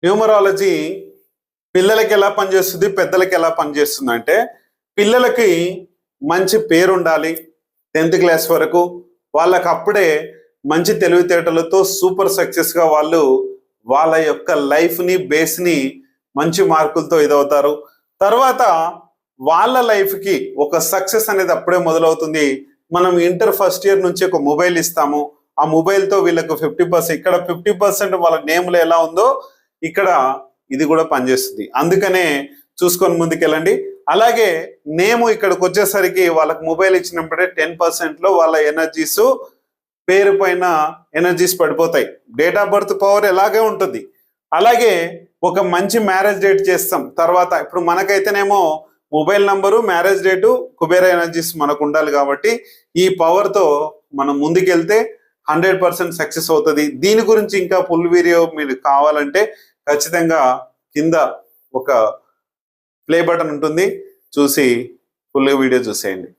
Numerology పిల్లలకి ఎలా పనిచేస్తుంది, పెద్దలకి ఎలా పనిచేస్తుంది అంటే, పిల్లలకి మంచి పేరు ఉండాలి 10th క్లాస్ వరకు. వాళ్ళకి అప్పుడే మంచి తెలివితేటలతో సూపర్ సక్సెస్గా వాళ్ళు వాళ్ళ యొక్క లైఫ్ని బేస్ని మంచి మార్కులతో ఇదవుతారు. తర్వాత వాళ్ళ లైఫ్కి ఒక సక్సెస్ అనేది అప్పుడే మొదలవుతుంది. మనం ఇంటర్ ఫస్ట్ ఇయర్ నుంచి ఒక మొబైల్ ఇస్తాము. ఆ మొబైల్తో వీళ్ళకు 50%, ఇక్కడ 50% వాళ్ళ నేమ్లో ఎలా ఉందో ఇక్కడ ఇది కూడా పనిచేస్తుంది. అందుకనే చూసుకొని ముందుకెళ్ళండి. అలాగే నేమ్ ఇక్కడికి వచ్చేసరికి వాళ్ళకి మొబైల్ ఇచ్చినప్పుడే 10%లో వాళ్ళ ఎనర్జీస్, పేరు పైన ఎనర్జీస్ పడిపోతాయి. డేట్ ఆఫ్ బర్త్ పవర్ ఎలాగే ఉంటుంది. అలాగే ఒక మంచి మ్యారేజ్ డేట్ చేస్తాం. తర్వాత ఇప్పుడు మనకైతేనేమో mobile number, marriage date, Kubera energies మనకు ఉండాలి. కాబట్టి ఈ పవర్తో మనం ముందుకెళ్తే 100% సక్సెస్ అవుతుంది. దీని గురించి ఇంకా ఫుల్ వీడియో మీరు కావాలంటే ఖచ్చితంగా కింద ఒక ప్లే బటన్ ఉంటుంది, చూసి ఫుల్ వీడియో చూసేయండి.